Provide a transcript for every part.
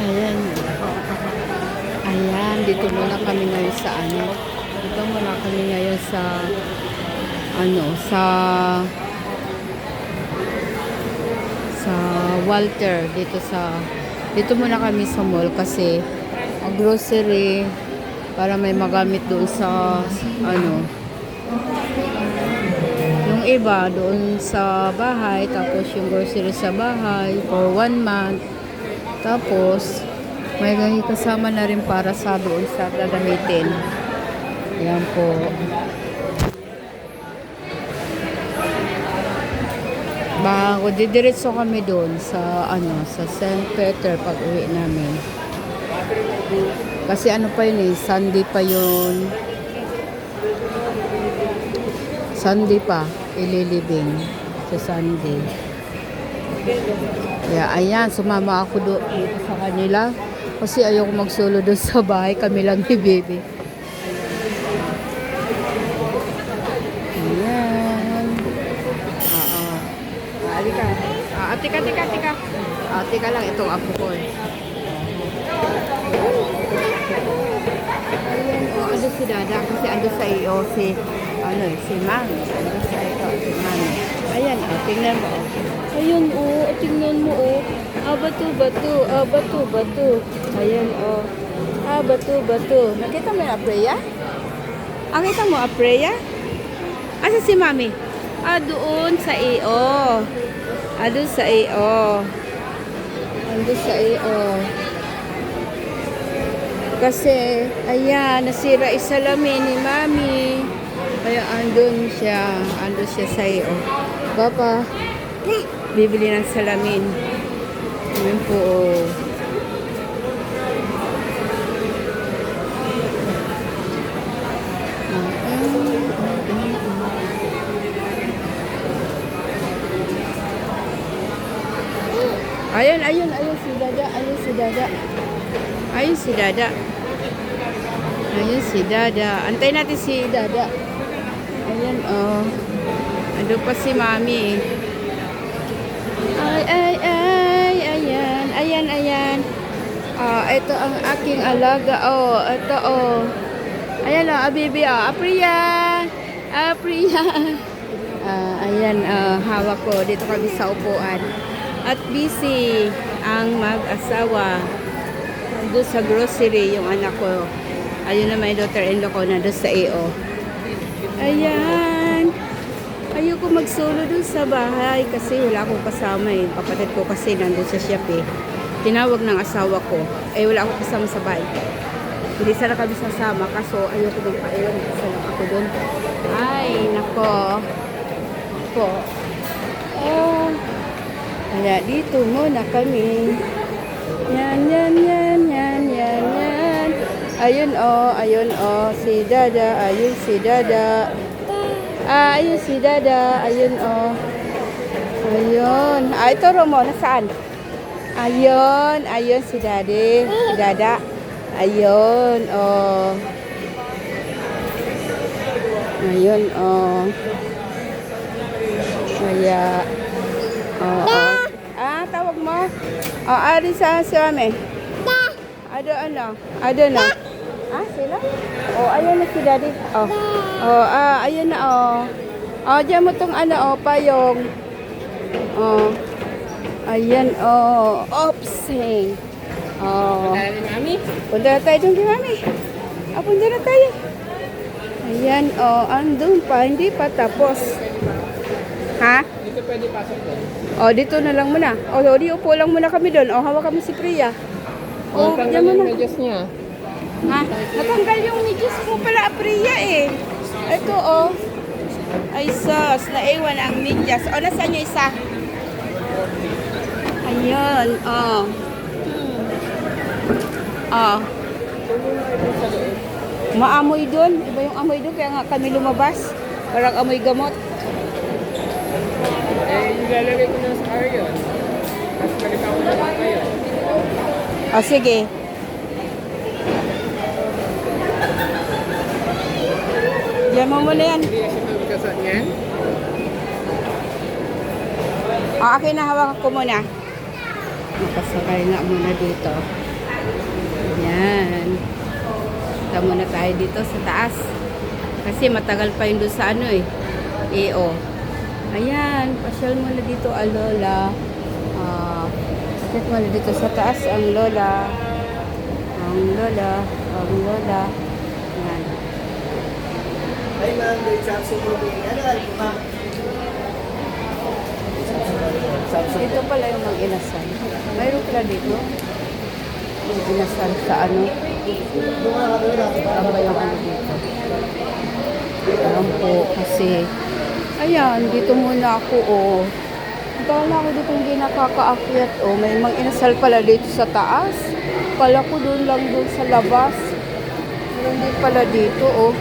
Ayan. Ayan, dito muna kami ngayon sa ano. Dito muna kami ngayon sa ano, sa Walter dito muna kami sa mall kasi ang grocery para may magamit doon sa ano, yung iba doon sa bahay, tapos yung grocery sa bahay for 1 month, tapos may kasama na rin para sa doon sa gagamitin. Yan po. Bago didiretso kami doon sa ano, sa St. Peter pag uwi namin. Kasi ano pa yun eh, Sunday pa yun. Sunday pa, ililibing sa Sunday. Yeah, ayan, sumama ako doon dito sa kanila. Kasi ayoko magsolo doon sa bahay, kami lang ni baby. Ayan. Halika. Tika. Tika lang, itong apo ko eh. Ayan, ando si Dada kasi ando sa iyo si Mami. Ando sa iyo, si Mami. Ayan, tingnan mo. Ayun, tingnan mo, bato. Ayan, bato. Nakita mo yung Apreya? Nakita mo Apreya? Asa si Mami? Doon sa iyo. Doon sa iyo. Ando sa iyo. Kasi, ayan, nasira isalamin ni Mami. Kaya andun siya sa iyo. Papa, bibili ng salamin. Ayan po. Ayun si Dada. Antay natin si Dada. Ayan, ando pa si Mami. Ayan. Ito ang aking alaga. Ito, Ayan, Abibi, Apriya. Ayan, hawak ko. Dito kami sa upuan. At busy ang mag-asawa. Doon sa grocery, yung anak ko. Ayun na may daughter-in-law ko na doon sa EO. Ayan. Ayoko mag-solo doon sa bahay kasi wala akong kasama eh. Kapatid ko kasi nandun sa Shopee. Tinawag ng asawa ko. Wala akong kasama sa bahay. Hindi sana kami sasama kaso ayoko magpaiwan. Kasi lang ako doon. Ay, nako. Kaya dito muna kami. Yan. Ayun si Dada. Ayun si Dada. Ayun. Ito Romo, nasaan? Ayun si Daddy. Si Dada. Ayun. Kaya tawag mo? Ari sa Mami. Ado na. Sila? Ayun na si Daddy. Ayun na, diyan mo tong payong. Ayan, opsing. Punta na tayo dun kay Mami. Punta na tayo. Ayan, andun pa, hindi pa tapos. Ha? Dito pwede pasok doon. Dito na lang muna. Di upo lang muna kami doon. Hawak kami si Priya. Tanggal yung medyas niya. Natanggal yung medyas mo pala, Priya eh. Ito, Ay, sus. Naiwan ang medyas. Nasaan yung isa? Ayan, Maamoy doon. Iba yung amoy doon. Kaya nga kami lumabas. Parang amoy gamot. Ilalagay ko na sa car yun. Tapos balik ako na lang kayo. Sige. Diyan mo muna yan. Hindi na siya magkasat niyan. Akin na, hawak ko muna. Nakasakay nga muna dito. Yan. Punta muna tayo dito sa taas. Kasi matagal pa yun doon sa ano eh. EO. Ayan, pasyal muna dito ang lola. Pasyal muna dito sa taas ang lola. Ang lola. Ang lola. Ayan. Hi ma'am, may Samsung Rubin. Ano alin ma'am? Ito pala yung mag-inasal. Mayroon pala dito. Mag-inasal sa ano. Ano ba yung ano dito? Alam po kasi ayan, dito muna ako oh. Kala ko dito hindi nakakaakyat oh. May mag-inasal pala dito sa taas. Kala ko doon lang doon sa labas. Pero hindi pala dito oh.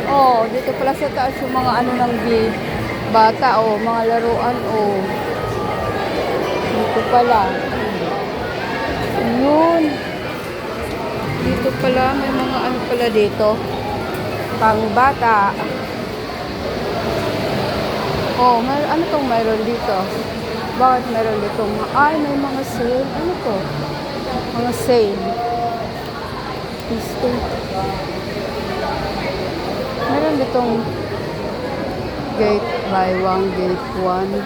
Oh, dito pala sa taas yung mga ano ng bata oh, mga laruan oh. Dito pala. Yun. Dito pala may mga ano pala dito. Pang bata. Oh, may ano tong mayroon dito? Bakit mayroon dito? Ay, may mga sale. Ano to? Mga sale. Gusto. Meron ditong gate buy one, gate 1.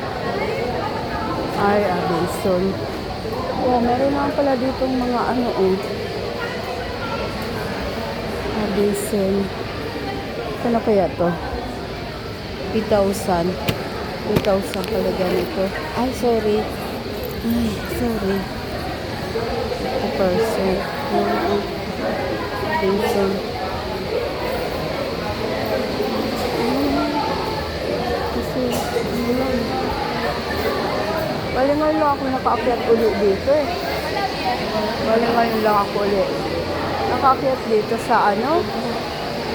Ay, Abenson. Oh, meron naman pala ditong mga ano oh. Abenson. Ano kaya to? 3,000. 2,000 pala ganito. Ay, sorry. Ay, sorry. 2%. Abenson. Kasi, bali ngayon lang ako nakaakyat ulit dito eh. Bali ngayon lang ako ulit. Nakaakyat dito sa ano?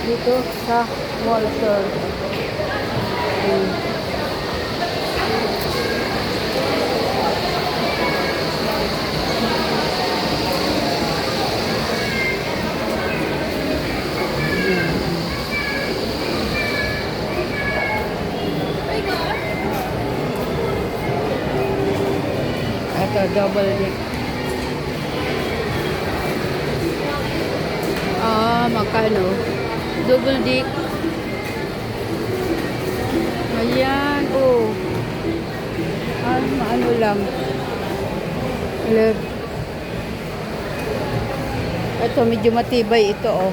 Dito sa Walter. Ito, double deck. Magkano? Double deck. Ayan, oh. Ano lang. Ito, medyo matibay ito, oh.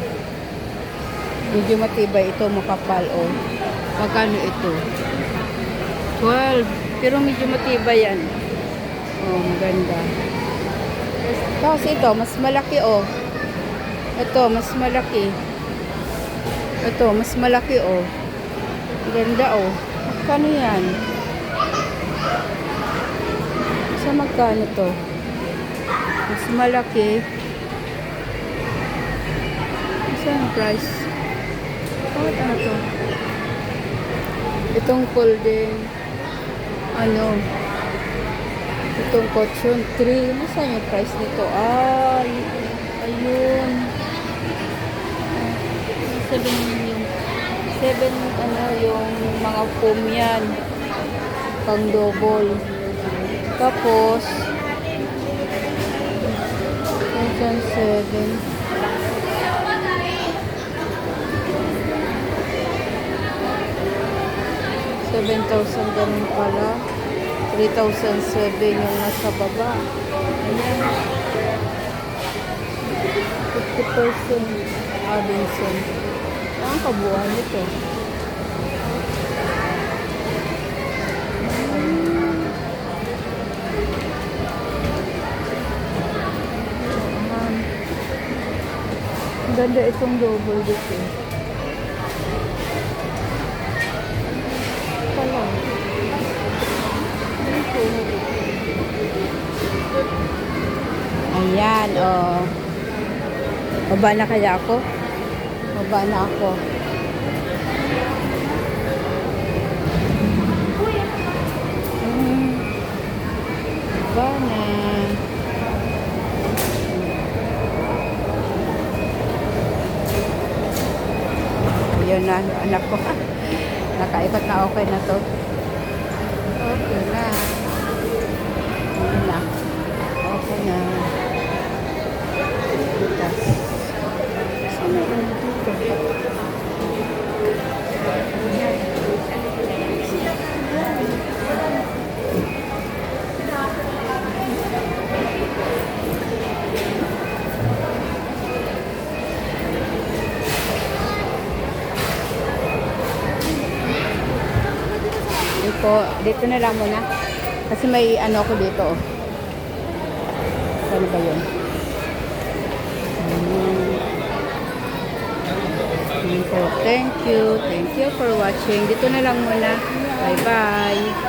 Medyo matibay ito, makapal, oh. Magkano ito? 12. Pero medyo matibay yan. Oh, maganda. Tapos ito, mas malaki, oh. Ito, mas malaki. Ito, mas malaki, oh. Ganda, oh. Magkano yan? Sa magkano to? Mas malaki. Saan price? Bakit ano to? Itong folding. Ano? Itong caution 3. Saan yung price nito? Ay, ayun. 7 ano yung mga foam yan. Pang double. Tapos 7. 7,000 ganun pala. 3,007 yung nasa baba. Ayan. 50% Abenson. Ang kabuuan nito. Ganda itong double dito. Pala. Ayan, oh. Baba na kaya ako? Baba na ako. Baba na. Yun na, anak ko. Nakaikot na okay na to. Okay na. Yun na. Okay na. po. Dito na lang muna. Kasi may ano ako dito. Oh. Saan ba yun? Yun po. Thank you. Thank you for watching. Dito na lang muna. Bye-bye.